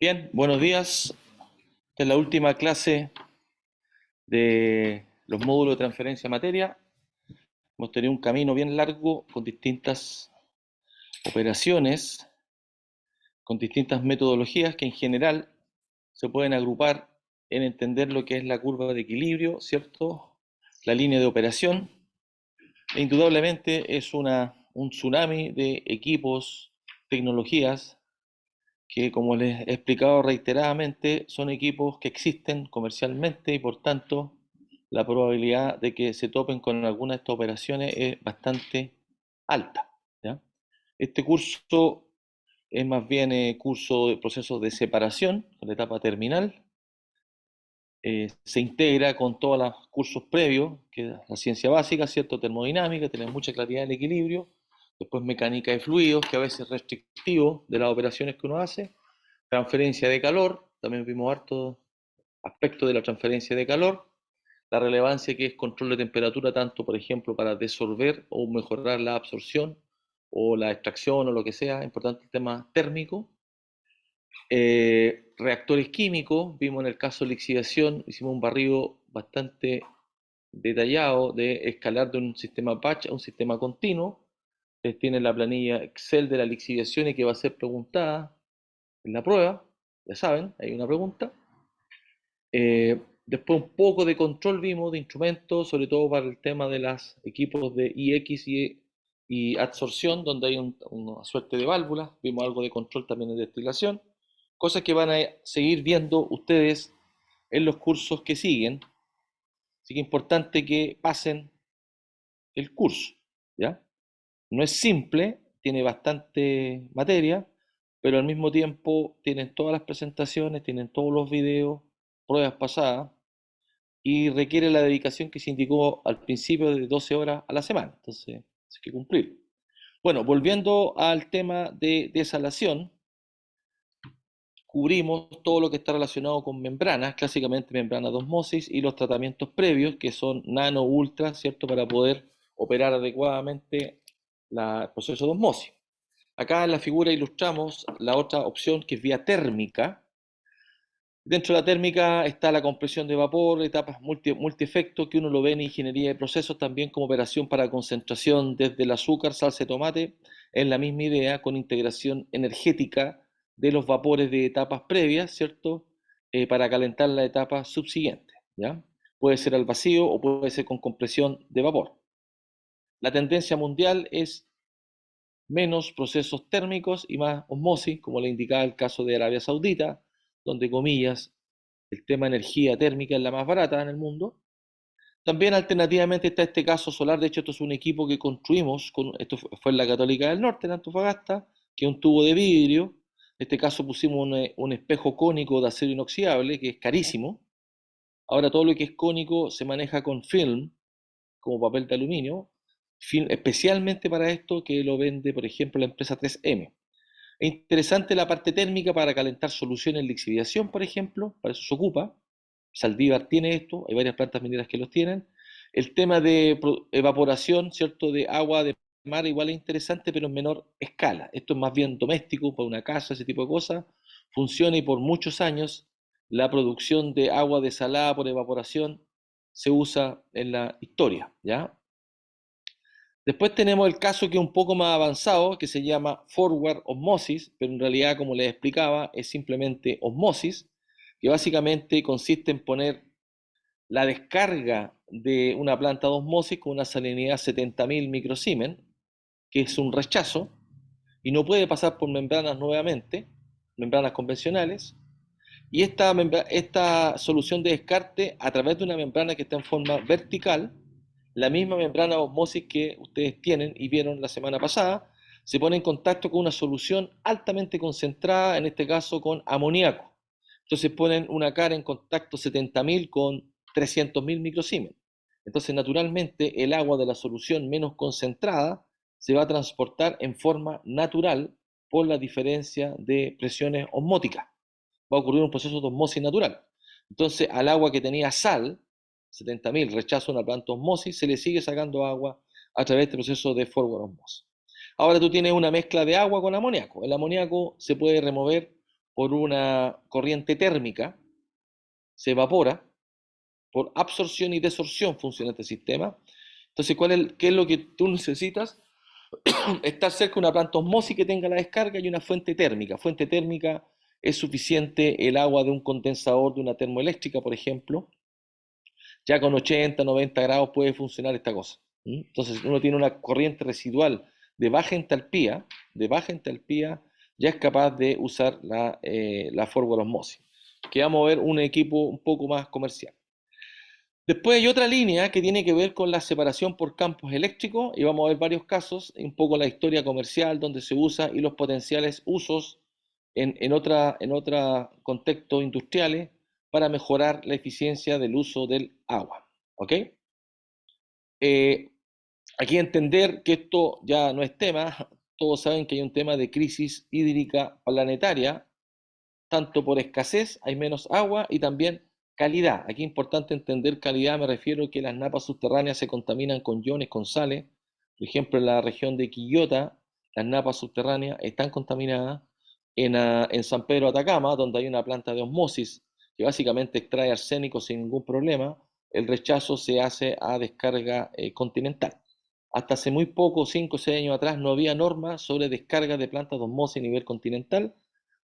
Bien, buenos días. Esta es la última clase de los módulos de transferencia de materia. Hemos tenido un camino bien largo con distintas operaciones, con distintas metodologías que en general se pueden agrupar en entender lo que es la curva de equilibrio, ¿cierto? La línea de operación. E indudablemente es un tsunami de equipos, tecnologías, que como les he explicado reiteradamente, son equipos que existen comercialmente y por tanto la probabilidad de que se topen con alguna de estas operaciones es bastante alta, ¿ya? Este curso es más bien curso de procesos de separación, con la etapa terminal. Se integra con todos los cursos previos, que es la ciencia básica, ¿cierto? Termodinámica, tener mucha claridad del equilibrio. Después mecánica de fluidos, que a veces es restrictivo de las operaciones que uno hace. Transferencia de calor, también vimos harto aspectos de la transferencia de calor, la relevancia que es control de temperatura, tanto por ejemplo para desolver o mejorar la absorción o la extracción o lo que sea, importante el tema térmico. Reactores químicos, vimos en el caso de lixiviación, hicimos un barrido bastante detallado de escalar de un sistema batch a un sistema continuo. Ustedes tienen la planilla Excel de la lixiviación y que va a ser preguntada en la prueba, ya saben, hay una pregunta. Después un poco de control vimos de instrumentos, sobre todo para el tema de los equipos de IX y adsorción, donde hay una suerte de válvulas. Vimos algo de control también de destilación. Cosas que van a seguir viendo ustedes en los cursos que siguen. Así que es importante que pasen el curso, ¿ya? No es simple, tiene bastante materia, pero al mismo tiempo tienen todas las presentaciones, tienen todos los videos, pruebas pasadas, y requiere la dedicación que se indicó al principio de 12 horas a la semana. Entonces, hay que cumplir. Bueno, volviendo al tema de desalación, cubrimos todo lo que está relacionado con membranas, clásicamente membranas de osmosis y los tratamientos previos, que son nano, ultra, ¿cierto? Para poder operar adecuadamente el proceso de osmosis. Acá en la figura ilustramos la otra opción que es vía térmica. Dentro de la térmica está la compresión de vapor, etapas multi-efecto, que uno lo ve en ingeniería de procesos también como operación para concentración desde el azúcar, salsa de tomate, en la misma idea, con integración energética de los vapores de etapas previas, ¿cierto? Para calentar la etapa subsiguiente, ¿ya? Puede ser al vacío o puede ser con compresión de vapor. La tendencia mundial es menos procesos térmicos y más osmosis, como le indicaba el caso de Arabia Saudita, donde, comillas, el tema energía térmica es la más barata en el mundo. También alternativamente está este caso solar. De hecho, esto es un equipo que construimos, esto fue en la Católica del Norte, en Antofagasta, que es un tubo de vidrio. En este caso pusimos un espejo cónico de acero inoxidable, que es carísimo. Ahora todo lo que es cónico se maneja con film, como papel de aluminio, film especialmente para esto, que lo vende, por ejemplo, la empresa 3M. Es interesante la parte térmica para calentar soluciones en lixiviación, por ejemplo, para eso se ocupa. Saldívar tiene esto, hay varias plantas mineras que los tienen. El tema de evaporación, ¿cierto?, de agua de mar igual es interesante, pero en menor escala. Esto es más bien doméstico, para una casa, ese tipo de cosas. Funciona y por muchos años la producción de agua desalada por evaporación se usa en la historia, ¿ya? Después tenemos el caso que es un poco más avanzado, que se llama forward osmosis, pero en realidad, como les explicaba, es simplemente osmosis, que básicamente consiste en poner la descarga de una planta de osmosis con una salinidad 70.000 microsiemens, que es un rechazo, y no puede pasar por membranas nuevamente, membranas convencionales, y esta solución de descarte a través de una membrana que está en forma vertical, la misma membrana de osmosis que ustedes tienen y vieron la semana pasada, se pone en contacto con una solución altamente concentrada, en este caso con amoníaco. Entonces ponen una cara en contacto 70.000 con 300.000 microsiemens. Entonces, naturalmente, el agua de la solución menos concentrada se va a transportar en forma natural por la diferencia de presiones osmóticas. Va a ocurrir un proceso de osmosis natural. Entonces, al agua que tenía sal, 70.000 rechazo una planta osmosis, se le sigue sacando agua a través de este proceso de forward osmosis. Ahora tú tienes una mezcla de agua con amoníaco. El amoníaco se puede remover por una corriente térmica, se evapora, por absorción y desorción funciona este sistema. Entonces, ¿qué es lo que tú necesitas? Estar cerca de una planta osmosis que tenga la descarga y una fuente térmica. Fuente térmica es suficiente el agua de un condensador de una termoeléctrica, por ejemplo. Ya con 80, 90 grados puede funcionar esta cosa. Entonces, uno tiene una corriente residual de baja entalpía, ya es capaz de usar la fórmula osmosis, que vamos a ver un equipo un poco más comercial. Después hay otra línea que tiene que ver con la separación por campos eléctricos y vamos a ver varios casos, un poco la historia comercial donde se usa y los potenciales usos en otra contextos industriales para mejorar la eficiencia del uso del agua. ¿Ok? Eh, Aquí entender que esto ya no es tema, todos saben que hay un tema de crisis hídrica planetaria, tanto por escasez, hay menos agua y también calidad. Aquí es importante entender calidad, me refiero a que las napas subterráneas se contaminan con iones, con sales. Por ejemplo, en la región de Quillota, las napas subterráneas están contaminadas. En San Pedro de Atacama, donde hay una planta de osmosis que básicamente extrae arsénico sin ningún problema, el rechazo se hace a descarga continental. Hasta hace muy poco, 5 o 6 años atrás, no había normas sobre descarga de plantas de osmosis a nivel continental.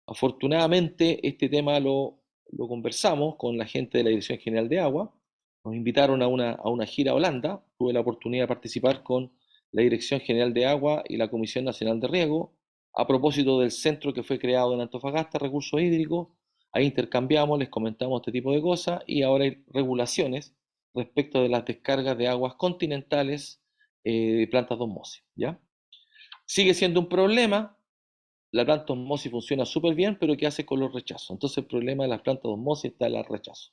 Afortunadamente, este tema lo conversamos con la gente de la Dirección General de Agua. Nos invitaron a una gira a Holanda. Tuve la oportunidad de participar con la Dirección General de Agua y la Comisión Nacional de Riego a propósito del centro que fue creado en Antofagasta, Recursos Hídricos. Ahí intercambiamos, les comentamos este tipo de cosas y ahora hay regulaciones respecto de las descargas de aguas continentales de plantas de osmosis, ¿ya? Sigue siendo un problema. La planta de osmosis funciona súper bien, pero ¿qué hace con los rechazos? Entonces el problema de las plantas de osmosis está en el rechazo.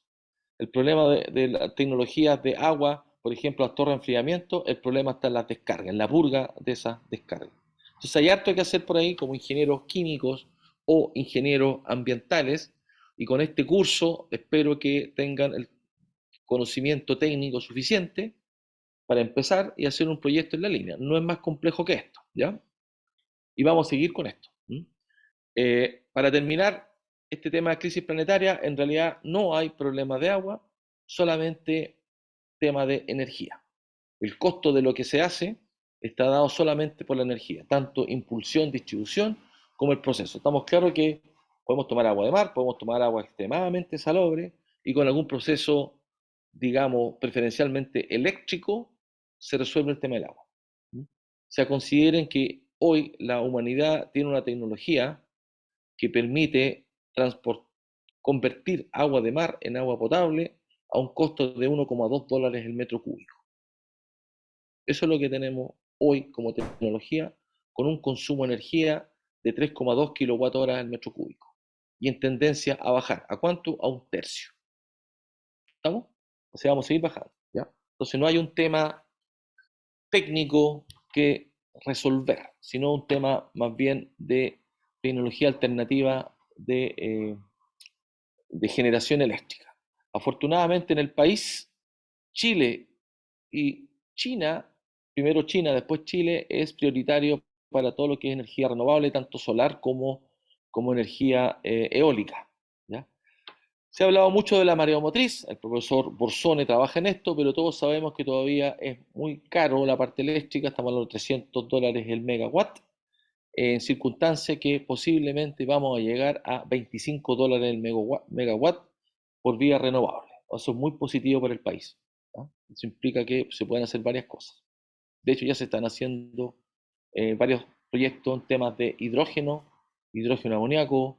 El problema de las tecnologías de agua, por ejemplo, las torres de enfriamiento, el problema está en las descargas, en la purga de esas descargas. Entonces hay harto que hacer por ahí como ingenieros químicos o ingenieros ambientales, y con este curso espero que tengan el conocimiento técnico suficiente para empezar y hacer un proyecto en la línea. No es más complejo que esto, ¿ya? Y vamos a seguir con esto. Para terminar, este tema de crisis planetaria, en realidad no hay problema de agua, solamente tema de energía. El costo de lo que se hace está dado solamente por la energía, tanto impulsión, distribución, como el proceso. Estamos claros que podemos tomar agua de mar, podemos tomar agua extremadamente salobre y con algún proceso, digamos, preferencialmente eléctrico, se resuelve el tema del agua. ¿Mm? O sea, consideren que hoy la humanidad tiene una tecnología que permite convertir agua de mar en agua potable a un costo de $1,2 el metro cúbico. Eso es lo que tenemos hoy como tecnología, con un consumo de energía de 3,2 kWh el metro cúbico. Y en tendencia a bajar. ¿A cuánto? A un tercio. ¿Estamos? O sea, vamos a seguir bajando. ¿Ya? Entonces no hay un tema técnico que resolver, sino un tema más bien de tecnología alternativa de generación eléctrica. Afortunadamente en el país, Chile y China, primero China, después Chile, es prioritario para todo lo que es energía renovable, tanto solar como energía eólica. ¿Ya? Se ha hablado mucho de la mareomotriz, el profesor Borsone trabaja en esto, pero todos sabemos que todavía es muy caro la parte eléctrica, estamos hablando de $300 el megawatt, en circunstancias que posiblemente vamos a llegar a $25 el megawatt por vía renovable. Eso es muy positivo para el país. ¿No? Eso implica que se pueden hacer varias cosas. De hecho, ya se están haciendo varios proyectos en temas de hidrógeno, hidrógeno amoníaco,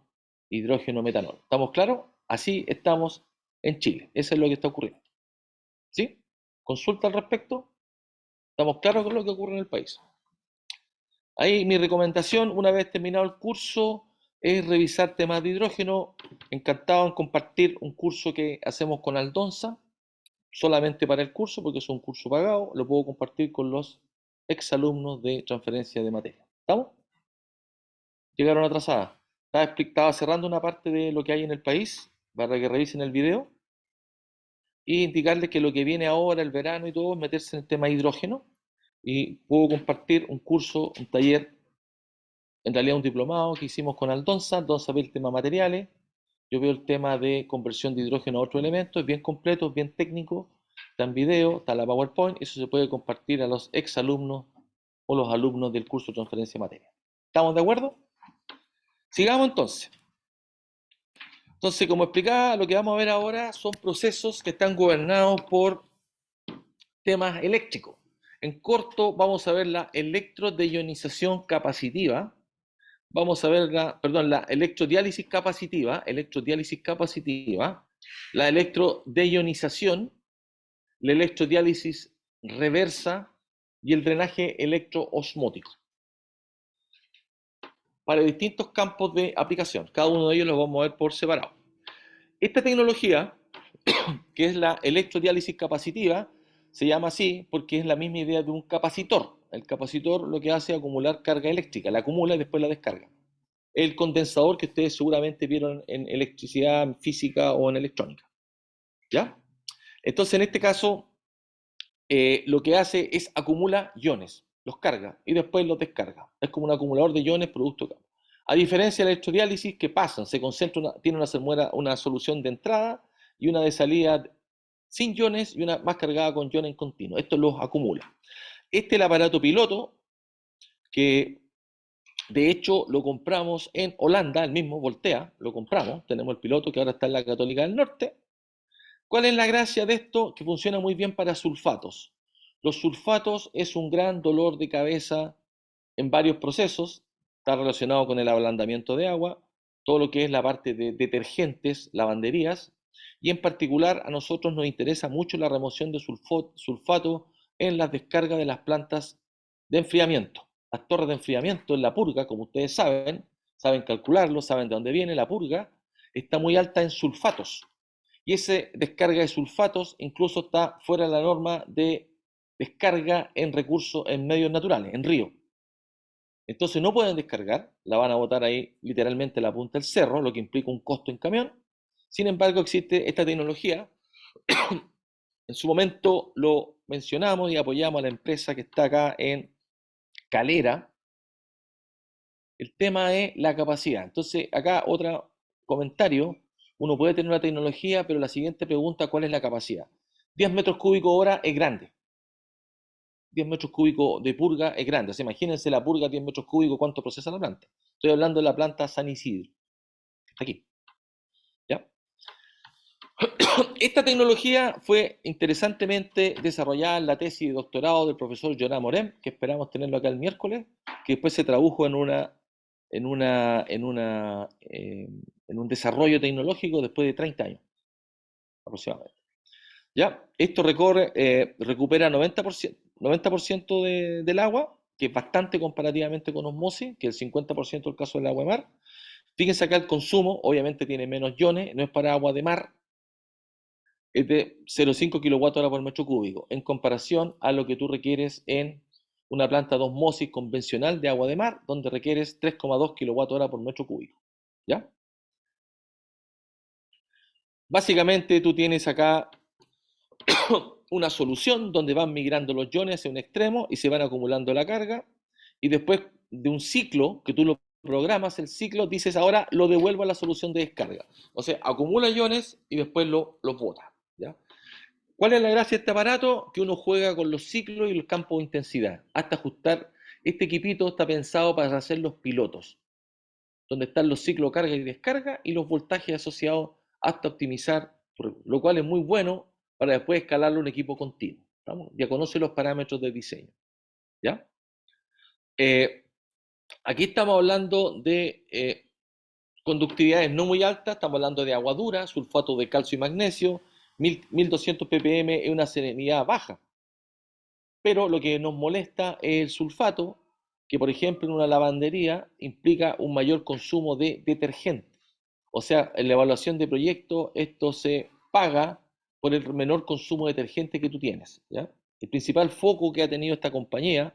hidrógeno metanol. ¿Estamos claros? Así estamos en Chile. Eso es lo que está ocurriendo. ¿Sí? ¿Consulta al respecto? ¿Estamos claros con lo que ocurre en el país? Ahí mi recomendación, una vez terminado el curso, es revisar temas de hidrógeno. Encantado en compartir un curso que hacemos con Aldonza, solamente para el curso, porque es un curso pagado. Lo puedo compartir con los exalumnos de transferencia de materia. ¿Estamos? Llegaron atrasadas. Estaba cerrando una parte de lo que hay en el país para que revisen el video y indicarles que lo que viene ahora, el verano y todo, es meterse en el tema hidrógeno y puedo compartir un curso, un taller en realidad un diplomado que hicimos con Aldonza. Aldonza ve el tema materiales, yo veo el tema de conversión de hidrógeno a otro elemento, es bien completo, es bien técnico, está en video, está en la PowerPoint, eso se puede compartir a los exalumnos o los alumnos del curso de transferencia de materia. ¿Estamos de acuerdo? Sigamos entonces. Entonces, como explicaba, lo que vamos a ver ahora son procesos que están gobernados por temas eléctricos. En corto, vamos a ver la electrodeionización capacitiva, vamos a ver la electrodiálisis capacitiva, la electrodeionización, la electrodiálisis reversa y el drenaje electroosmótico para distintos campos de aplicación. Cada uno de ellos los vamos a ver por separado. Esta tecnología, que es la electrodiálisis capacitiva, se llama así porque es la misma idea de un capacitor. El capacitor lo que hace es acumular carga eléctrica, la acumula y después la descarga. El condensador que ustedes seguramente vieron en electricidad, física o en electrónica. ¿Ya? Entonces, en este caso, lo que hace es acumula iones, los carga y después los descarga. Es como un acumulador de iones producto de campo. A diferencia de la electrodiálisis, que pasan, se concentra, tiene una solución de entrada y una de salida sin iones y una más cargada con iones en continuo. Esto los acumula. Este es el aparato piloto que de hecho lo compramos en Holanda, el mismo Voltea, lo compramos. Tenemos el piloto que ahora está en la Católica del Norte. ¿Cuál es la gracia de esto? Que funciona muy bien para sulfatos. Los sulfatos es un gran dolor de cabeza en varios procesos. Está relacionado con el ablandamiento de agua, todo lo que es la parte de detergentes, lavanderías, y en particular a nosotros nos interesa mucho la remoción de sulfato en las descargas de las plantas de enfriamiento. Las torres de enfriamiento en la purga, como ustedes saben calcularlo, saben de dónde viene la purga, está muy alta en sulfatos. Y esa descarga de sulfatos incluso está fuera de la norma de descarga en recursos, en medios naturales, en ríos. Entonces no pueden descargar, la van a botar ahí literalmente en la punta del cerro, lo que implica un costo en camión. Sin embargo, existe esta tecnología. En su momento lo mencionamos y apoyamos a la empresa que está acá en Calera. El tema es la capacidad. Entonces, acá otro comentario. Uno puede tener una tecnología, pero la siguiente pregunta, ¿cuál es la capacidad? 10 metros cúbicos hora es grande. 10 metros cúbicos de purga es grande. O sea, imagínense la purga 10 metros cúbicos, ¿cuánto procesa la planta? Estoy hablando de la planta San Isidro. Está aquí. ¿Ya? Esta tecnología fue interesantemente desarrollada en la tesis de doctorado del profesor Joná Morem, que esperamos tenerlo acá el miércoles, que después se tradujo en un desarrollo tecnológico después de 30 años aproximadamente. ¿Ya? Esto recupera 90% del agua, que es bastante comparativamente con osmosis, que es el 50% el caso del agua de mar. Fíjense acá el consumo, obviamente tiene menos iones, no es para agua de mar, es de 0,5 kWh por metro cúbico, en comparación a lo que tú requieres en una planta de osmosis convencional de agua de mar, donde requieres 3,2 kWh por metro cúbico. ¿Ya? Básicamente tú tienes acá una solución donde van migrando los iones hacia un extremo y se van acumulando la carga, y después de un ciclo que tú lo programas, el ciclo, dices ahora lo devuelvo a la solución de descarga. O sea, acumula iones y después los bota. ¿Ya? ¿Cuál es la gracia de este aparato? Que uno juega con los ciclos y los campos de intensidad, hasta ajustar. Este equipito está pensado para hacer los pilotos, donde están los ciclos carga y descarga y los voltajes asociados hasta optimizar, lo cual es muy bueno para después escalarlo a un equipo continuo. ¿Estamos? Ya conoce los parámetros de diseño. ¿Ya? Eh, Aquí estamos hablando de conductividades no muy altas, estamos hablando de agua dura, sulfato de calcio y magnesio, 1200 ppm es una salinidad baja. Pero lo que nos molesta es el sulfato, que por ejemplo en una lavandería implica un mayor consumo de detergente. O sea, en la evaluación de proyecto esto se paga por el menor consumo de detergente que tú tienes. ¿Ya? El principal foco que ha tenido esta compañía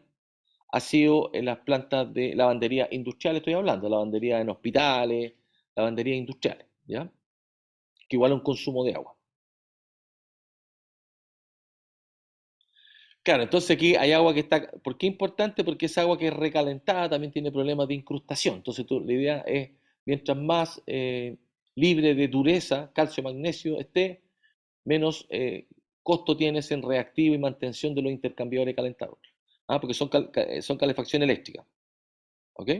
ha sido en las plantas de lavandería industrial, estoy hablando, lavandería en hospitales, lavandería industriales, ¿ya? Que igual a un consumo de agua. Claro, entonces aquí hay agua que está. ¿Por qué importante? Porque es agua que es recalentada, también tiene problemas de incrustación. Entonces la idea es, mientras más libre de dureza, calcio, magnesio esté, menos costo tienes en reactivo y mantención de los intercambiadores calentadores. ¿Ah? Porque son calefacción eléctrica. ¿Ok?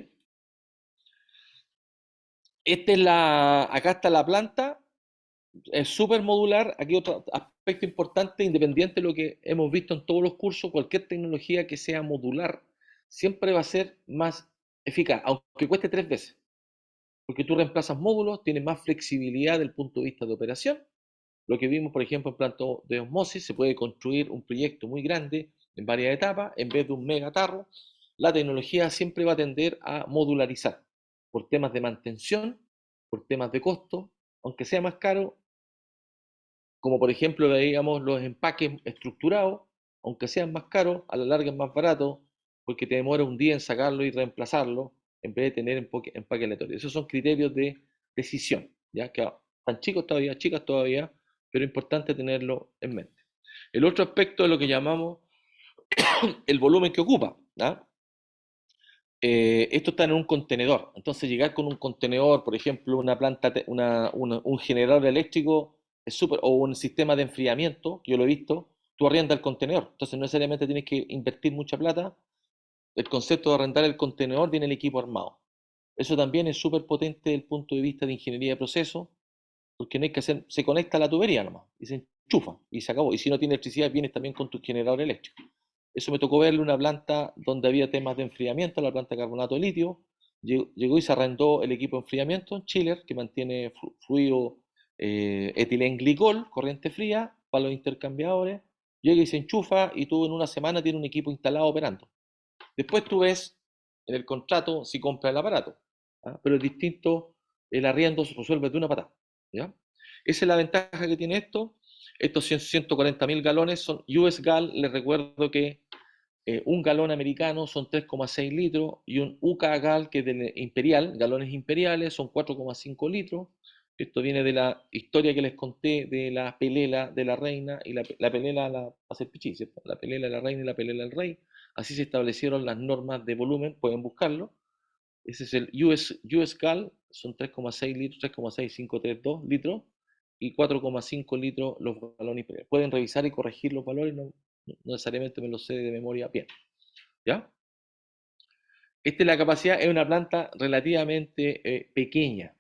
Acá está la planta, es súper modular. Aquí otro aspecto importante, independiente de lo que hemos visto en todos los cursos, cualquier tecnología que sea modular siempre va a ser más eficaz, aunque cueste 3 veces, porque tú reemplazas módulos, tienes más flexibilidad desde el punto de vista de operación. Lo que vimos, por ejemplo, en planto de osmosis, se puede construir un proyecto muy grande en varias etapas en vez de un megatarro. La tecnología siempre va a tender a modularizar por temas de mantención, por temas de costo, aunque sea más caro, como por ejemplo veíamos los empaques estructurados, aunque sean más caros, a la larga es más barato porque te demora un día en sacarlo y reemplazarlo en vez de tener empaque aleatorio. Esos son criterios de decisión, ya que están chicos todavía, chicas todavía, pero es importante tenerlo en mente. El otro aspecto es lo que llamamos el volumen que ocupa. ¿Ya? Esto está en un contenedor, entonces llegar con un contenedor, por ejemplo, una planta, un generador eléctrico es súper, o un sistema de enfriamiento, que yo lo he visto, tú arrendas el contenedor, entonces no necesariamente tienes que invertir mucha plata. El concepto de arrendar el contenedor viene el equipo armado. Eso también es súper potente desde el punto de vista de ingeniería de proceso, porque no hay que hacer, se conecta a la tubería nomás y se enchufa y se acabó. Y si no tiene electricidad, vienes también con tu generador eléctrico. Eso me tocó verle una planta donde había temas de enfriamiento, la planta de carbonato de litio. Llegó y se arrendó el equipo de enfriamiento, chiller, que mantiene fluido etilenglicol, corriente fría, para los intercambiadores. Llega y se enchufa y tú en una semana tienes un equipo instalado operando. Después tú ves en el contrato si compra el aparato, ¿ah? Pero es distinto, el arriendo se resuelve de una patada. ¿Ya? Esa es la ventaja que tiene esto. Estos 140.000 galones son US GAL. Les recuerdo que un galón americano son 3,6 litros y un UK GAL, que es del imperial, galones imperiales, son 4,5 litros. Esto viene de la historia que les conté de la pelela de la reina y la pelela, hacer pichí, ¿cierto? La pelela de la reina y la pelela del rey. Así se establecieron las normas de volumen, pueden buscarlo. Ese es el US GAL, son 3,6 litros, 3,6532 litros y 4,5 litros los galones imperiales. Pueden revisar y corregir los valores, no necesariamente me los sé de memoria bien. ¿Ya? Esta es la capacidad, es una planta relativamente pequeña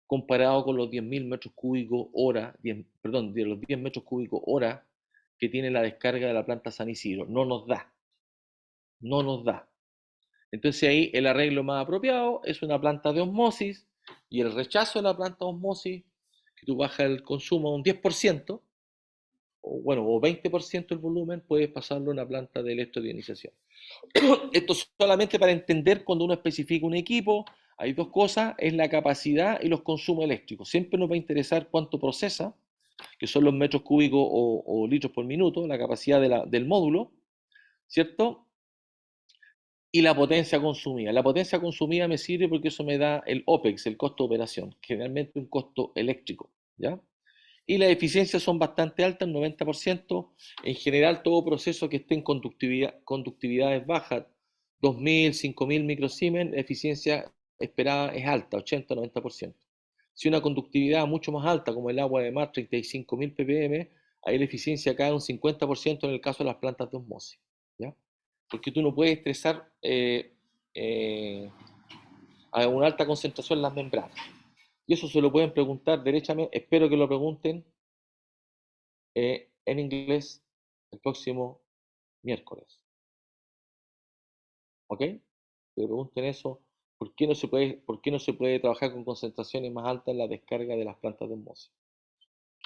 comparado con los 10.000 metros cúbicos hora, perdón, de los 10 metros cúbicos hora que tiene la descarga de la planta San Isidro. No nos da, no nos da. Entonces ahí el arreglo más apropiado es una planta de osmosis y el rechazo de la planta de osmosis, que tú bajas el consumo a un 10%, o bueno, o 20% el volumen, puedes pasarlo a una planta de electrodionización. Esto solamente para entender cuando uno especifica un equipo, hay dos cosas, es la capacidad y los consumos eléctricos. Siempre nos va a interesar cuánto procesa, que son los metros cúbicos o litros por minuto, la capacidad del módulo, ¿cierto? Y la potencia consumida. La potencia consumida me sirve porque eso me da el OPEX, el costo de operación, generalmente un costo eléctrico, ¿ya? Y las eficiencias son bastante altas, 90%. En general, todo proceso que esté en conductividades bajas, 2.000, 5.000 microsiemens, la eficiencia esperada es alta, 80-90%. Si una conductividad mucho más alta, como el agua de mar, 35.000 ppm, ahí la eficiencia cae un 50% en el caso de las plantas de osmosis. ¿Ya? Porque tú no puedes estresar eh, a una alta concentración las membranas. Y eso se lo pueden preguntar derechamente, espero que lo pregunten en inglés el próximo miércoles. ¿Ok? Que le pregunten eso, ¿por qué no se puede trabajar con concentraciones más altas en la descarga de las plantas de osmosis?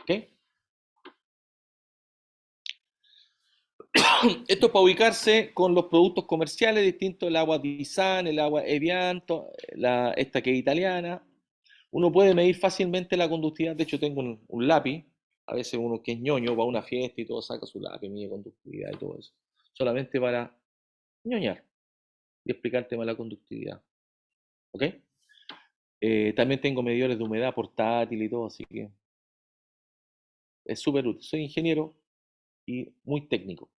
¿Ok? Esto es para ubicarse con los productos comerciales distintos, el agua Disan, el agua Evian, esta que es italiana. Uno puede medir fácilmente la conductividad. De hecho, tengo un lápiz. A veces uno que es ñoño va a una fiesta y todo saca su lápiz, mide conductividad y todo eso. Solamente para ñoñar y explicarte más la conductividad. ¿Ok? También tengo medidores de humedad portátil y todo, así que es súper útil. Soy ingeniero y muy técnico.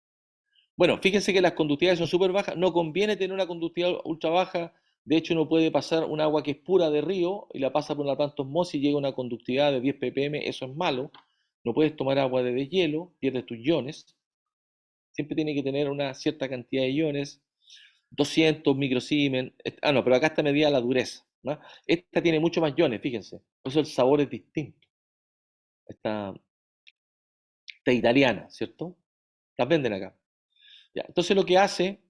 Bueno, fíjense que las conductividades son súper bajas, no conviene tener una conductividad ultra baja, de hecho uno puede pasar un agua que es pura de río y la pasa por una planta osmosis y llega a una conductividad de 10 ppm, eso es malo, no puedes tomar agua de deshielo, pierdes tus iones, siempre tiene que tener una cierta cantidad de iones, 200 microsiemens, no, pero acá está medida la dureza, ¿no? Esta tiene mucho más iones, fíjense, por eso el sabor es distinto, esta, esta italiana, ¿cierto? Las venden acá. Ya, entonces lo que hace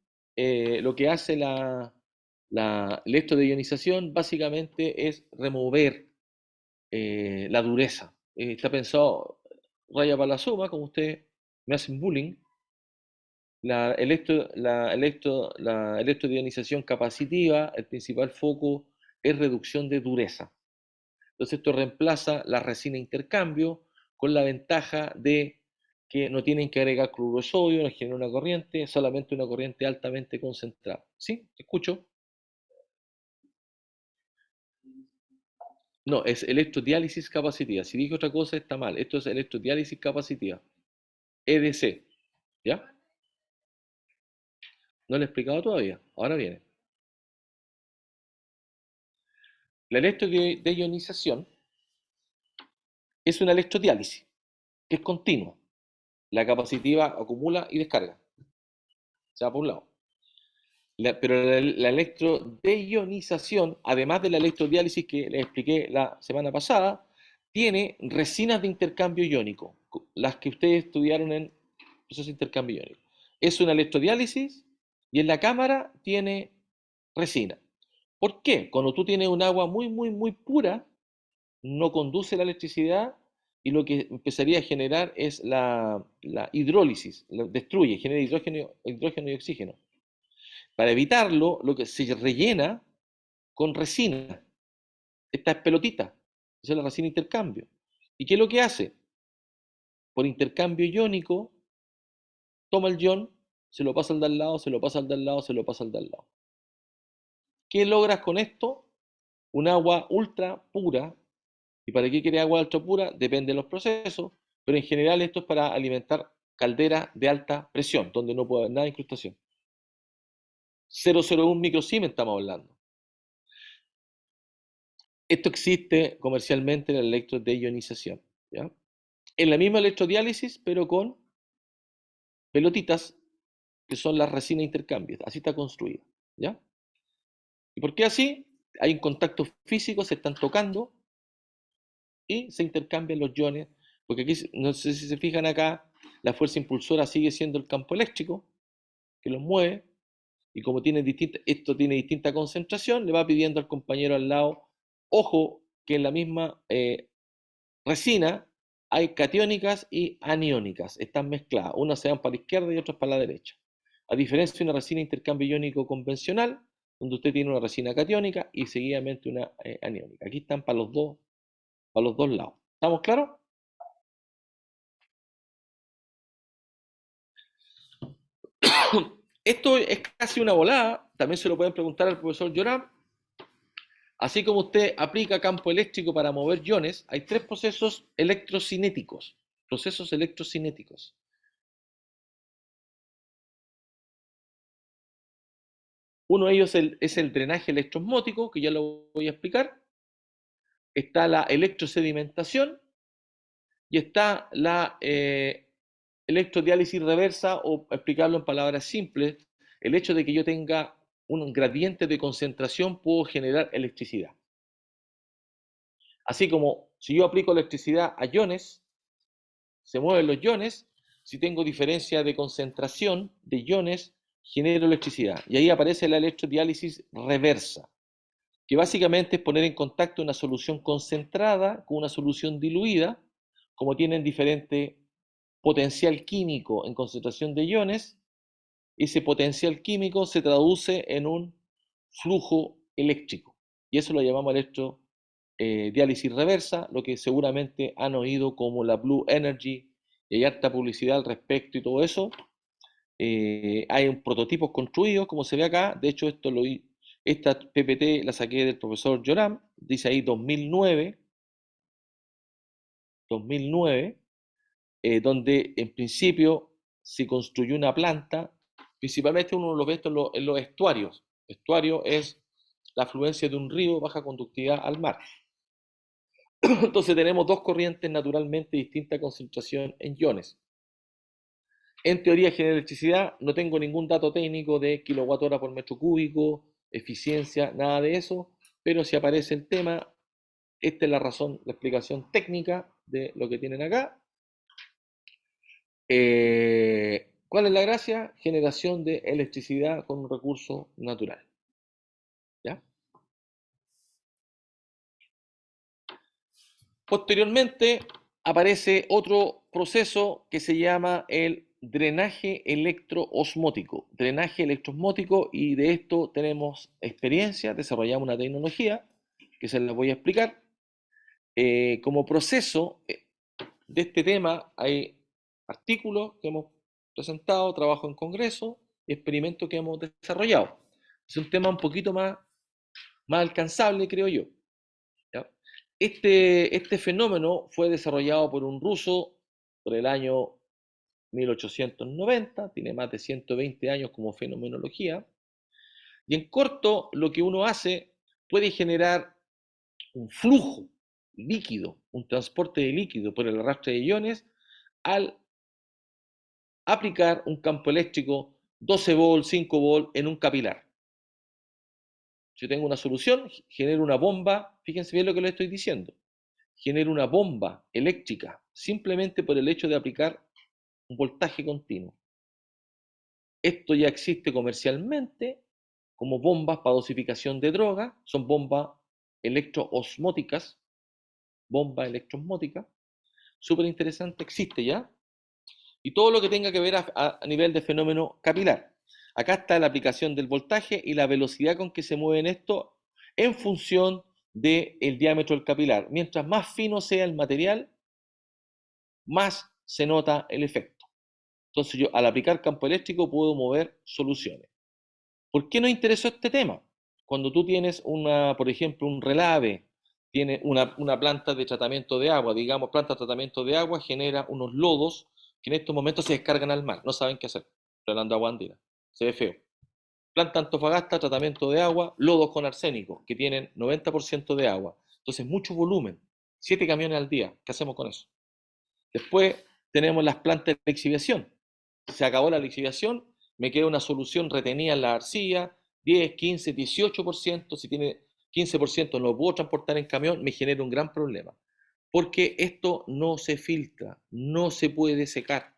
la electrodeionización básicamente es remover la dureza. Está pensado raya para la suma, como ustedes me hacen bullying. La electrodeionización capacitiva, el principal foco es reducción de dureza. Entonces esto reemplaza la resina intercambio con la ventaja de que no tienen que agregar cloruro de sodio, no genera una corriente, solamente una corriente altamente concentrada. ¿Sí? ¿Escucho? No, es electrodiálisis capacitiva. Si dije otra cosa está mal. Esto es electrodiálisis capacitiva. EDC. ¿Ya? No lo he explicado todavía. Ahora viene. La electrodeionización es una electrodiálisis que es continua. La capacitiva acumula y descarga. Se va por un lado. Pero la electrodeionización, además de la electrodiálisis que les expliqué la semana pasada, tiene resinas de intercambio iónico, las que ustedes estudiaron en proceso de intercambio iónico. Es una electrodiálisis y en la cámara tiene resina. ¿Por qué? Cuando tú tienes un agua muy, muy, muy pura, no conduce la electricidad y lo que empezaría a generar es la hidrólisis, destruye, genera hidrógeno y oxígeno. Para evitarlo, lo que se rellena con resina. Esta es pelotita. Esa es la resina intercambio. ¿Y qué es lo que hace? Por intercambio iónico, toma el ion, se lo pasa al de al lado, se lo pasa al de al lado, se lo pasa al de al lado. ¿Qué logras con esto? Un agua ultra pura. ¿Y para qué quiere agua ultra pura? Depende de los procesos, pero en general esto es para alimentar calderas de alta presión, donde no puede haber nada de incrustación. 0,01 microsiemens estamos hablando. Esto existe comercialmente en la electrodeionización, ¿ya? En la misma electrodiálisis, pero con pelotitas que son las resinas intercambios. Así está construida, ¿ya? ¿Y por qué así? Hay un contacto físico, se están tocando y se intercambian los iones, porque aquí, no sé si se fijan acá, la fuerza impulsora sigue siendo el campo eléctrico que los mueve, y como esto tiene distinta concentración, le va pidiendo al compañero al lado, ojo, que en la misma resina hay catiónicas y aniónicas, están mezcladas, unas se van para la izquierda y otras para la derecha. A diferencia de una resina de intercambio iónico convencional, donde usted tiene una resina catiónica y seguidamente una aniónica. Aquí están para los dos lados. ¿Estamos claros? Esto es casi una volada, también se lo pueden preguntar al profesor Llorán. Así como usted aplica campo eléctrico para mover iones, hay tres procesos electrocinéticos. Procesos electrocinéticos. Uno de ellos es el drenaje electroosmótico, que ya lo voy a explicar. Está la electrosedimentación y está la electrodiálisis reversa, o explicarlo en palabras simples, el hecho de que yo tenga un gradiente de concentración puedo generar electricidad. Así como si yo aplico electricidad a iones, se mueven los iones, si tengo diferencia de concentración de iones, genero electricidad. Y ahí aparece la electrodiálisis reversa, que básicamente es poner en contacto una solución concentrada con una solución diluida, como tienen diferente potencial químico en concentración de iones, ese potencial químico se traduce en un flujo eléctrico. Y eso lo llamamos electrodiálisis reversa, lo que seguramente han oído como la Blue Energy, y hay harta publicidad al respecto y todo eso. Hay un prototipos construidos, como se ve acá. De hecho, esta PPT la saqué del profesor Joram, dice ahí 2009, donde en principio se construyó una planta, principalmente uno lo ve esto en los estuarios. Estuario es la afluencia de un río baja conductividad al mar. Entonces tenemos dos corrientes naturalmente de distinta concentración en iones. En teoría genera electricidad, no tengo ningún dato técnico de kilowatt hora por metro cúbico, eficiencia, nada de eso, pero si aparece el tema, esta es la razón, la explicación técnica de lo que tienen acá. ¿Cuál es la gracia? Generación de electricidad con un recurso natural. ¿Ya? Posteriormente aparece otro proceso que se llama el drenaje electroosmótico. Drenaje electroosmótico, y de esto tenemos experiencia, desarrollamos una tecnología que se la voy a explicar. Como proceso de este tema hay artículos que hemos presentado, trabajo en congreso y experimentos que hemos desarrollado. Es un tema un poquito más alcanzable, creo yo. ¿Ya? Este fenómeno fue desarrollado por un ruso por el año 1890, tiene más de 120 años como fenomenología, y en corto lo que uno hace puede generar un flujo líquido, un transporte de líquido por el arrastre de iones al aplicar un campo eléctrico 12 volt, 5 volt en un capilar. Si tengo una solución, genero una bomba, fíjense bien lo que les estoy diciendo, genero una bomba eléctrica simplemente por el hecho de aplicar un voltaje continuo. Esto ya existe comercialmente como bombas para dosificación de droga, son bombas electroosmóticas, bomba electroosmótica, súper interesante, existe ya, y todo lo que tenga que ver a nivel de fenómeno capilar. Acá está la aplicación del voltaje y la velocidad con que se mueven esto en función del diámetro del capilar. Mientras más fino sea el material, más se nota el efecto. Entonces yo al aplicar campo eléctrico puedo mover soluciones. ¿Por qué nos interesó este tema? Cuando tú tienes por ejemplo, un relave, tiene una planta de tratamiento de agua, digamos, planta de tratamiento de agua genera unos lodos que en estos momentos se descargan al mar, no saben qué hacer, hablando de agua andina, se ve feo. Planta Antofagasta, tratamiento de agua, lodos con arsénico, que tienen 90% de agua. Entonces, mucho volumen, 7 camiones al día, ¿qué hacemos con eso? Después tenemos las plantas de lixiviación. Se acabó la lixiviación, me queda una solución retenida en la arcilla, 10, 15, 18%, si tiene 15% no lo puedo transportar en camión, me genera un gran problema. Porque esto no se filtra, no se puede secar.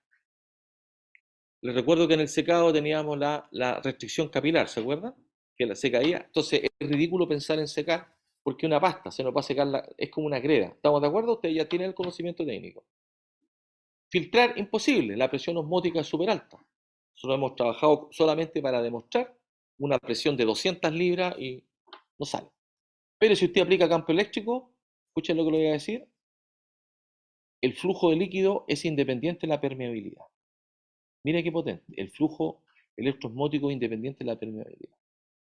Les recuerdo que en el secado teníamos la restricción capilar, ¿se acuerdan? Que se caía. Entonces es ridículo pensar en secar porque una pasta se nos va a secar, es como una greda. ¿Estamos de acuerdo? Ustedes ya tienen el conocimiento técnico. Filtrar, imposible, la presión osmótica es súper alta. Nosotros hemos trabajado solamente para demostrar una presión de 200 libras y no sale. Pero si usted aplica campo eléctrico, escuchen lo que le voy a decir, el flujo de líquido es independiente de la permeabilidad. Mira qué potente, el flujo electroosmótico es independiente de la permeabilidad.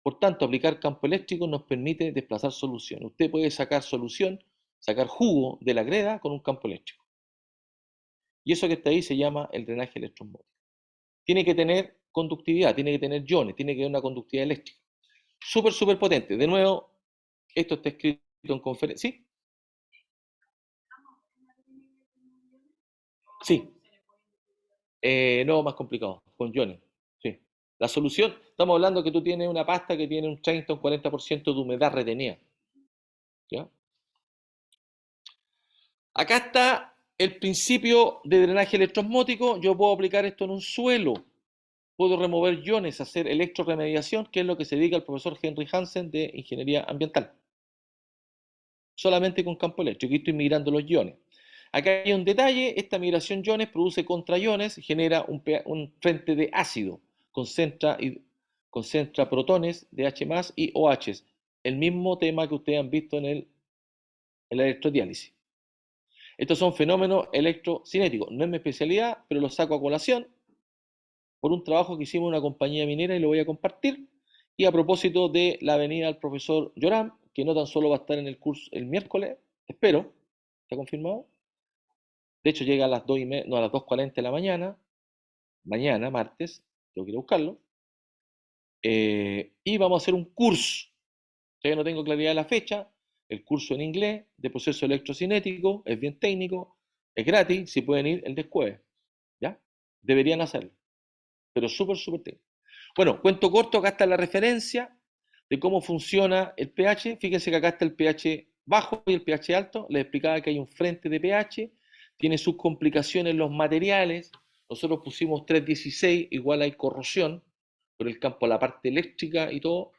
Por tanto, aplicar campo eléctrico nos permite desplazar solución. Usted puede sacar solución, sacar jugo de la greda con un campo eléctrico. Y eso que está ahí se llama el drenaje electroosmótico. Tiene que tener conductividad, tiene que tener iones, tiene que tener una conductividad eléctrica. Súper, súper potente. De nuevo, esto está escrito en conferencia. ¿Sí? Sí. No, más complicado, con iones. Sí. La solución, estamos hablando que tú tienes una pasta que tiene un 30 o un 40% de humedad retenida. ¿Ya? Acá está el principio de drenaje electroosmótico. Yo puedo aplicar esto en un suelo. Puedo remover iones, hacer electroremediación, que es lo que se dedica al profesor Henry Hansen de Ingeniería Ambiental. Solamente con campo eléctrico. Aquí estoy migrando los iones. Acá hay un detalle, esta migración iones produce contraiones, genera un frente de ácido, concentra protones de H más y OH. El mismo tema que ustedes han visto en la electrodiálisis. Estos son fenómenos electrocinéticos. No es mi especialidad, pero los saco a colación por un trabajo que hicimos en una compañía minera y lo voy a compartir. Y a propósito de la venida del profesor Llorán, que no tan solo va a estar en el curso el miércoles, espero, ¿está confirmado? De hecho llega a las 2:30, no, a las 2:40 de la mañana, mañana, martes, tengo que ir a buscarlo, y vamos a hacer un curso. Todavía no tengo claridad de la fecha, el curso en inglés de proceso electrocinético, es bien técnico, es gratis, si pueden ir el después, ¿ya? Deberían hacerlo, pero súper, súper técnico. Bueno, cuento corto, acá está la referencia de cómo funciona el pH. Fíjense que acá está el pH bajo y el pH alto. Les explicaba que hay un frente de pH, tiene sus complicaciones los materiales. Nosotros pusimos 316, igual hay corrosión por el campo, la parte eléctrica y todo.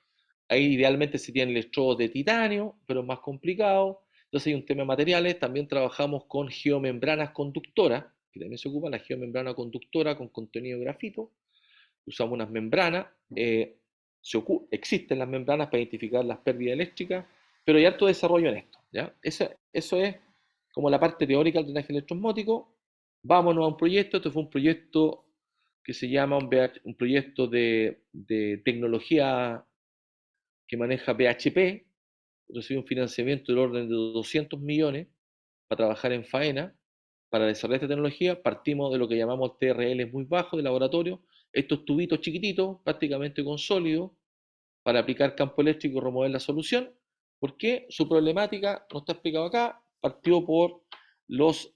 Ahí idealmente se tienen electrodos de titanio, pero es más complicado. Entonces hay un tema de materiales. También trabajamos con geomembranas conductoras, que también se ocupa la geomembrana conductora con contenido de grafito. Usamos unas membranas, existen las membranas para identificar las pérdidas eléctricas, pero hay harto desarrollo en esto, ¿ya? Eso es como la parte teórica del drenaje electroosmótico. Vámonos a un proyecto. Este fue un proyecto que se llama un proyecto de tecnología que maneja BHP. Recibió un financiamiento del orden de 200 millones para trabajar en faena, para desarrollar esta tecnología. Partimos de lo que llamamos TRL muy bajo de laboratorio, estos tubitos chiquititos, prácticamente con sólido, para aplicar campo eléctrico y remover la solución. ¿Por qué? Su problemática, no está explicado acá, partió por los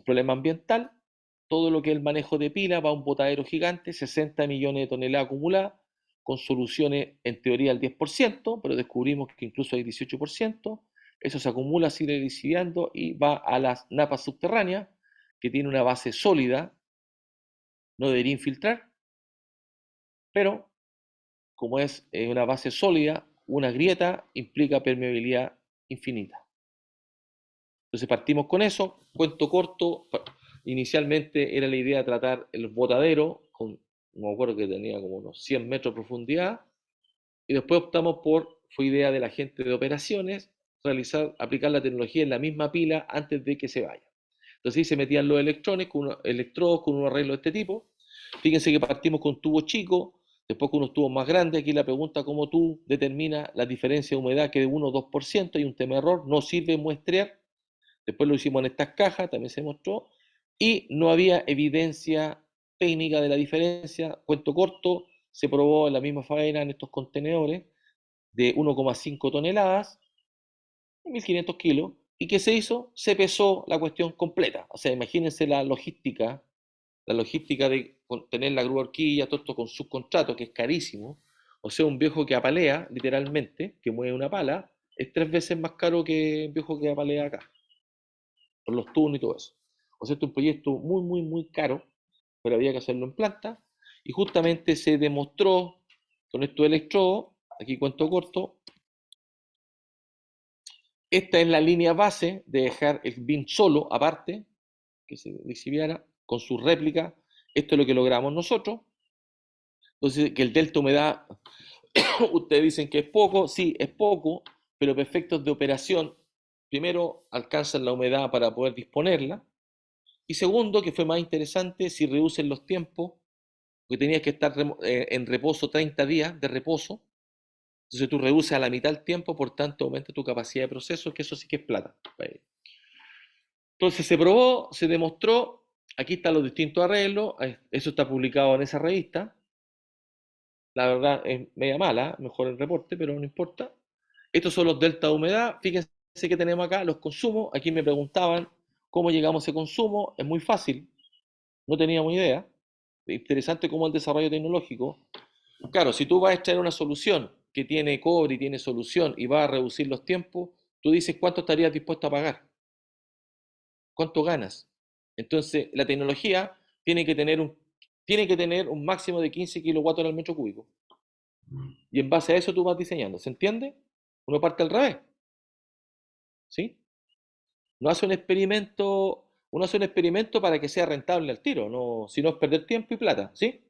problemas ambiental, todo lo que es el manejo de pila va a un botadero gigante, 60 millones de toneladas acumuladas, con soluciones en teoría al 10%, pero descubrimos que incluso hay 18%, eso se acumula, sigue liciviando y va a las napas subterráneas, que tiene una base sólida, no debería infiltrar, pero como es una base sólida, una grieta implica permeabilidad infinita. Entonces partimos con eso, cuento corto, inicialmente era la idea de tratar el botadero, no me acuerdo que tenía como unos 100 metros de profundidad, y después optamos fue idea de la gente de operaciones, aplicar la tecnología en la misma pila antes de que se vaya. Entonces ahí se metían los electrodos con un arreglo de este tipo. Fíjense que partimos con tubos chicos, después con unos tubos más grandes. Aquí la pregunta: ¿cómo tú determinas la diferencia de humedad que de 1 o 2%? Hay un tema de error, no sirve muestrear. Después lo hicimos en estas cajas, también se mostró, y no había evidencia técnica de la diferencia. Cuento corto, se probó en la misma faena en estos contenedores de 1,5 toneladas, 1500 kilos, y ¿qué se hizo? Se pesó la cuestión completa. O sea, imagínense la logística de tener la grúa horquilla, todo esto con subcontrato, que es carísimo. O sea, un viejo que apalea, literalmente, que mueve una pala, es 3 veces más caro que un viejo que apalea acá, por los turnos y todo eso. O sea, esto es un proyecto muy, muy, muy caro, pero había que hacerlo en planta, y justamente se demostró con estos electrodos, aquí cuento corto, esta es la línea base de dejar el bin solo aparte, que se exhibiera con su réplica. Esto es lo que logramos nosotros. Entonces, que el delta humedad, ustedes dicen que es poco, sí, es poco, pero para efectos de operación, primero alcanzan la humedad para poder disponerla, y segundo, que fue más interesante, si reducen los tiempos, porque tenías que estar en reposo 30 días de reposo, entonces tú reduces a la mitad el tiempo, por tanto aumenta tu capacidad de proceso, que eso sí que es plata. Entonces se probó, se demostró, aquí están los distintos arreglos, eso está publicado en esa revista, la verdad es media mala, mejor el reporte, pero no importa. Estos son los delta de humedad, fíjense que tenemos acá los consumos, aquí me preguntaban cómo llegamos a ese consumo, es muy fácil, no teníamos idea, interesante cómo el desarrollo tecnológico, claro, si tú vas a extraer una solución que tiene cobre y tiene solución y va a reducir los tiempos, tú dices cuánto estarías dispuesto a pagar, cuánto ganas. Entonces, la tecnología tiene que tener un máximo de 15 kilowatts al metro cúbico. Y en base a eso tú vas diseñando. ¿Se entiende? Uno parte al revés. ¿Sí? Uno hace un experimento para que sea rentable al tiro, no, si no es perder tiempo y plata. ¿Sí?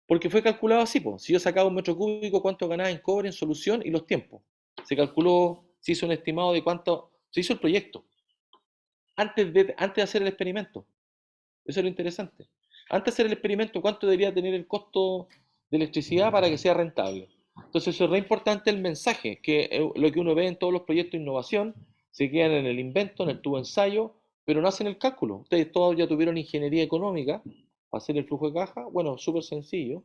Porque fue calculado así, pues. Si yo sacaba un metro cúbico, cuánto ganaba en cobre, en solución y los tiempos. Se calculó, se hizo un estimado de cuánto, se hizo el proyecto. Antes de hacer el experimento. Eso es lo interesante. Antes de hacer el experimento, ¿cuánto debería tener el costo de electricidad para que sea rentable? Entonces, eso es re importante el mensaje, que lo que uno ve en todos los proyectos de innovación, se quedan en el invento, en el tubo ensayo, pero no hacen el cálculo. Ustedes todos ya tuvieron ingeniería económica para hacer el flujo de caja. Bueno, súper sencillo.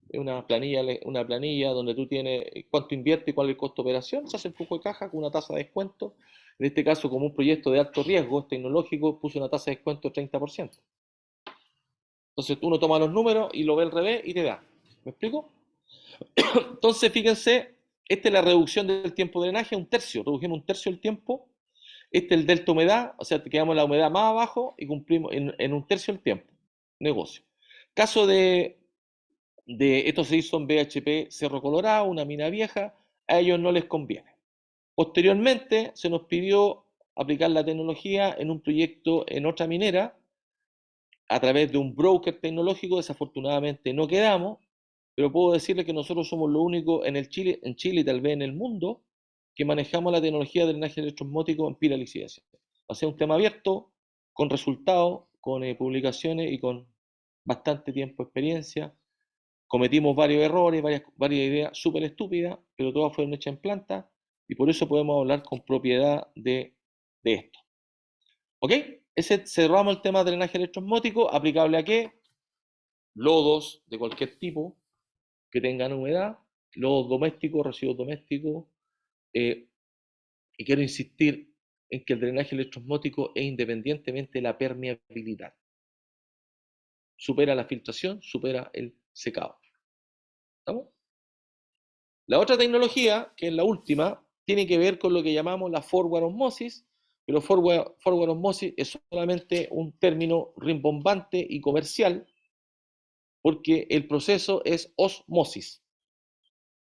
Es una planilla donde tú tienes cuánto invierte y cuál es el costo de operación. Se hace el flujo de caja con una tasa de descuento. En este caso, como un proyecto de alto riesgo tecnológico, puso una tasa de descuento de 30%. Entonces uno toma los números y lo ve al revés y te da. ¿Me explico? Entonces, fíjense, esta es la reducción del tiempo de drenaje, un tercio. Redujimos un tercio del tiempo. Este es el delta humedad, o sea, te quedamos la humedad más abajo y cumplimos en un tercio del tiempo. Negocio. Caso de esto se hizo en BHP Cerro Colorado, una mina vieja, a ellos no les conviene. Posteriormente se nos pidió aplicar la tecnología en un proyecto en otra minera a través de un broker tecnológico. Desafortunadamente no quedamos, pero puedo decirles que nosotros somos lo único en Chile y tal vez en el mundo que manejamos la tecnología de drenaje electroosmótico en pila lixiviación. Va a ser un tema abierto, con resultados, con publicaciones y con bastante tiempo de experiencia. Cometimos varios errores, varias ideas súper estúpidas, pero todas fueron hechas en planta y por eso podemos hablar con propiedad de esto. ¿Ok? Ese cerramos el tema de drenaje electroosmótico, aplicable a qué? Lodos de cualquier tipo que tengan humedad, lodos domésticos, residuos domésticos, y quiero insistir en que el drenaje electroosmótico es independientemente de la permeabilidad. Supera la filtración, supera el secado. ¿Estamos? La otra tecnología, que es la última, tiene que ver con lo que llamamos la forward osmosis, pero forward osmosis es solamente un término rimbombante y comercial, porque el proceso es osmosis.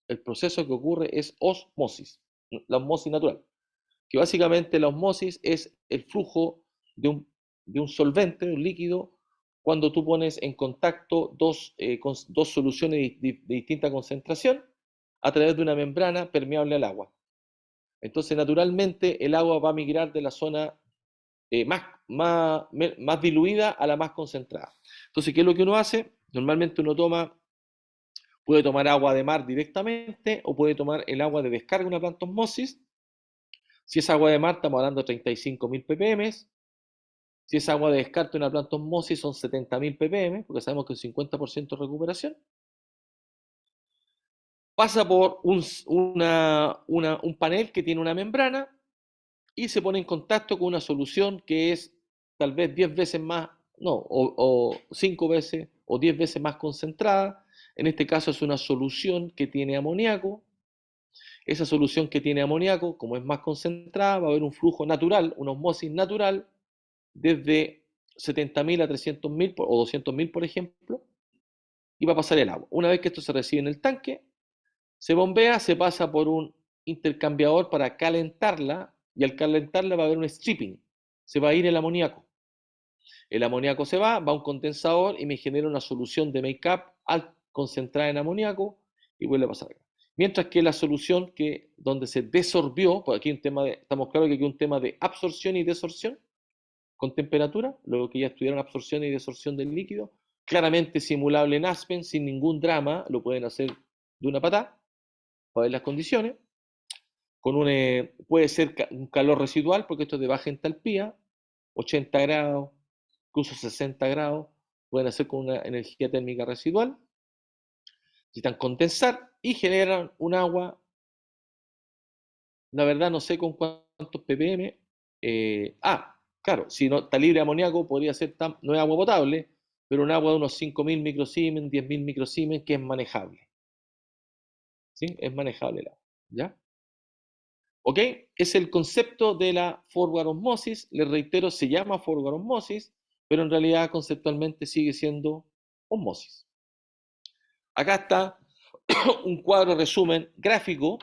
El proceso que ocurre es osmosis, la osmosis natural, que básicamente la osmosis es el flujo de un solvente, de un líquido, cuando tú pones en contacto dos soluciones de distinta concentración a través de una membrana permeable al agua. Entonces, naturalmente, el agua va a migrar de la zona más diluida a la más concentrada. Entonces, ¿qué es lo que uno hace? Normalmente uno puede tomar agua de mar directamente o puede tomar el agua de descarga de una planta osmosis. Si es agua de mar, estamos hablando de 35.000 ppm. Si es agua de descarte de una planta osmosis, son 70.000 ppm, porque sabemos que es 50% de recuperación. Pasa por un panel que tiene una membrana y se pone en contacto con una solución que es tal vez 10 veces más, no, o 5 veces o 10 veces más concentrada. En este caso es una solución que tiene amoníaco. Esa solución que tiene amoníaco, como es más concentrada, va a haber un flujo natural, una osmosis natural, desde 70.000 a 300.000 o 200.000, por ejemplo, y va a pasar el agua. Una vez que esto se recibe en el tanque, se bombea, se pasa por un intercambiador para calentarla, y al calentarla va a haber un stripping, se va a ir el amoníaco. El amoníaco se va a un condensador y me genera una solución de make-up concentrada en amoníaco y vuelve a pasar acá. Mientras que la solución donde se desorbió, pues aquí estamos claros que aquí hay un tema de absorción y desorción con temperatura, luego que ya estudiaron absorción y desorción del líquido, claramente simulable en Aspen, sin ningún drama, lo pueden hacer de una patada, para ver las condiciones, puede ser un calor residual, porque esto es de baja entalpía, 80 grados, incluso 60 grados, pueden hacer con una energía térmica residual, necesitan condensar y generan un agua, la verdad no sé con cuántos ppm, claro, si no está libre de amoníaco podría ser, no es agua potable, pero un agua de unos 5.000 microsiemens, 10.000 microsiemens, que es manejable. ¿Sí? Es manejable el agua, ¿ya? ¿Ok? Es el concepto de la forward osmosis. Les reitero, se llama forward osmosis, pero en realidad conceptualmente sigue siendo osmosis. Acá está un cuadro resumen gráfico.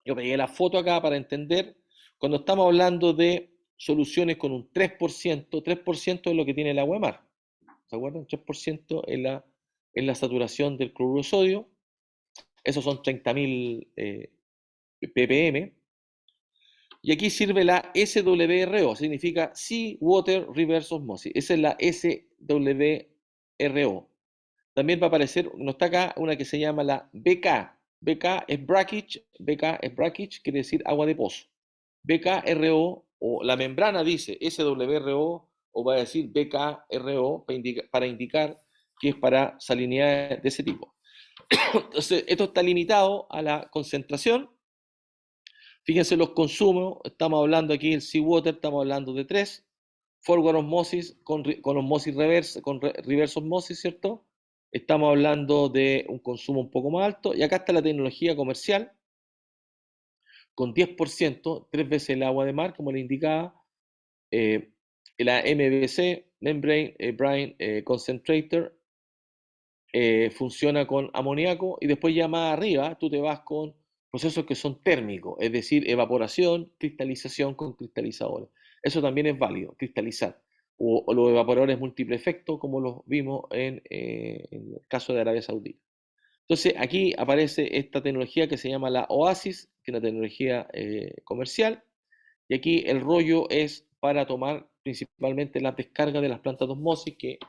Yo pegué la foto acá para entender. Cuando estamos hablando de soluciones con un 3%, 3% es lo que tiene el agua de mar. ¿Se acuerdan? 3% es la saturación del cloruro de sodio. Esos son 30.000 ppm. Y aquí sirve la SWRO, significa Sea Water Reverse Osmosis. Esa es la SWRO. También va a aparecer, no está acá, una que se llama la BK. BK es brackish, quiere decir agua de pozo. BKRO o la membrana dice SWRO o va a decir BKRO para indicar que es para salinidades de ese tipo. Entonces, esto está limitado a la concentración. Fíjense los consumos, estamos hablando aquí del seawater, estamos hablando de 3, forward osmosis con osmosis reversa, con reverse osmosis, ¿cierto? Estamos hablando de un consumo un poco más alto, y acá está la tecnología comercial, con 10%, 3 veces el agua de mar, como le indicaba, la MBC, Membrane Brine Concentrator, funciona con amoníaco, y después ya más arriba tú te vas con procesos que son térmicos, es decir, evaporación, cristalización con cristalizadores. Eso también es válido, cristalizar. O los evaporadores múltiple efecto, como los vimos en el caso de Arabia Saudita. Entonces, aquí aparece esta tecnología que se llama la Oasis, que es una tecnología comercial, y aquí el rollo es para tomar principalmente la descarga de las plantas de osmosis, que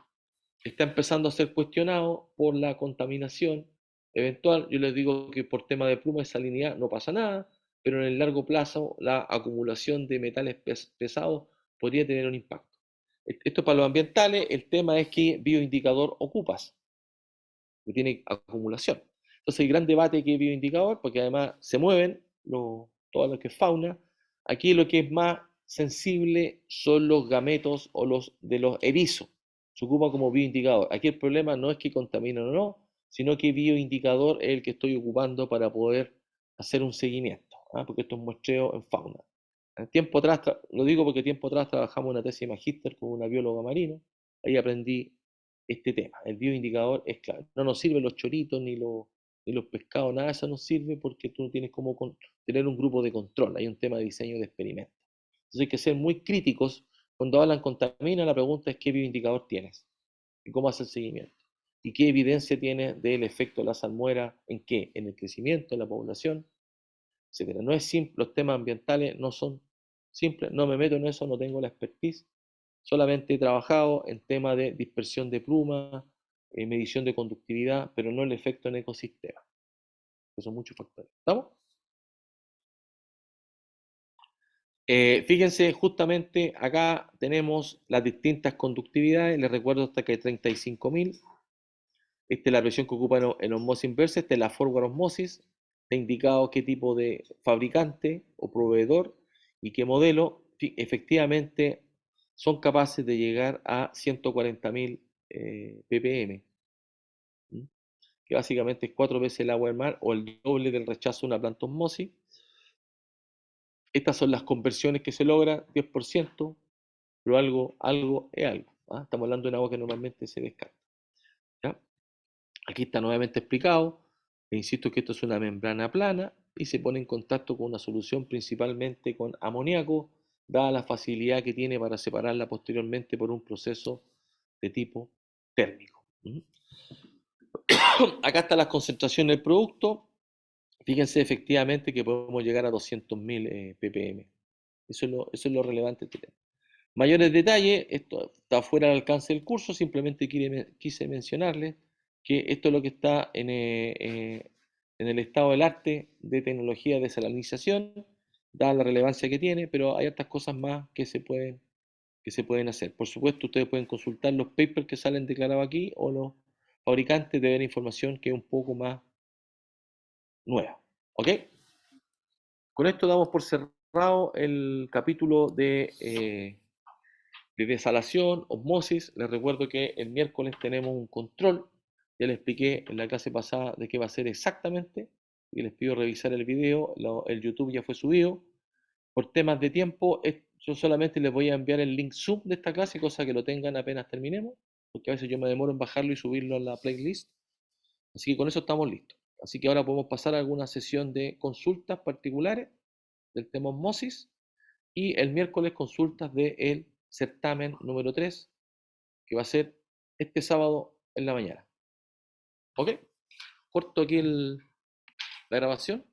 está empezando a ser cuestionado por la contaminación eventual. Yo les digo que por tema de pluma y salinidad no pasa nada, pero en el largo plazo la acumulación de metales pesados podría tener un impacto. Esto para los ambientales, el tema es qué bioindicador ocupas, que tiene acumulación. Entonces hay gran debate qué bioindicador, porque además se mueven todo lo que es fauna. Aquí lo que es más sensible son los gametos o los de los erizos. Se ocupa como bioindicador. Aquí el problema no es que contaminan o no, sino que bioindicador es el que estoy ocupando para poder hacer un seguimiento, porque esto es muestreo en fauna. Tiempo atrás, lo digo porque tiempo atrás trabajamos en una tesis de magíster con una bióloga marina, ahí aprendí este tema. El bioindicador es clave. No nos sirven los choritos ni los pescados, nada de eso nos sirve porque tú no tienes como tener un grupo de control. Hay un tema de diseño de experimentos. Entonces hay que ser muy críticos. Cuando hablan contamina, la pregunta es qué bioindicador tienes y cómo hace el seguimiento. Y qué evidencia tiene del efecto de la salmuera en qué, en el crecimiento de la población, etcétera. No es simple, los temas ambientales no son simples, no me meto en eso, no tengo la expertise. Solamente he trabajado en temas de dispersión de plumas, medición de conductividad, pero no el efecto en ecosistema, que son muchos factores. ¿Estamos? Fíjense, justamente acá tenemos las distintas conductividades. Les recuerdo hasta que hay 35.000. Esta es la presión que ocupa en osmosis inversa. Esta es la forward osmosis. Te ha indicado qué tipo de fabricante o proveedor y qué modelo. Efectivamente, son capaces de llegar a 140.000 ppm, que básicamente es 4 veces el agua del mar o el doble del rechazo de una planta osmosis. Estas son las conversiones que se logran, 10%, pero algo es algo. Estamos hablando de un agua que normalmente se descarta. ¿Ya? Aquí está nuevamente explicado. E insisto que esto es una membrana plana y se pone en contacto con una solución principalmente con amoníaco, dada la facilidad que tiene para separarla posteriormente por un proceso de tipo térmico. Acá están las concentraciones del producto. Fíjense efectivamente que podemos llegar a 200.000 ppm. Eso es lo relevante de este tema. Mayores detalles, esto está fuera del alcance del curso, simplemente quise mencionarles que esto es lo que está en el estado del arte de tecnología de desalinización, dada la relevancia que tiene, pero hay otras cosas más que se pueden hacer. Por supuesto, ustedes pueden consultar los papers que salen declarados aquí o los fabricantes de ver información que es un poco más nueva. ¿Ok? Con esto damos por cerrado el capítulo de desalación, osmosis. Les recuerdo que el miércoles tenemos un control. Ya les expliqué en la clase pasada de qué va a ser exactamente. Y les pido revisar el video. El YouTube ya fue subido. Por temas de tiempo, yo solamente les voy a enviar el link Zoom de esta clase, cosa que lo tengan apenas terminemos, porque a veces yo me demoro en bajarlo y subirlo a la playlist. Así que con eso estamos listos. Así que ahora podemos pasar a alguna sesión de consultas particulares del tema osmosis y el miércoles consultas del certamen número 3, que va a ser este sábado en la mañana. ¿Ok? Corto aquí la grabación.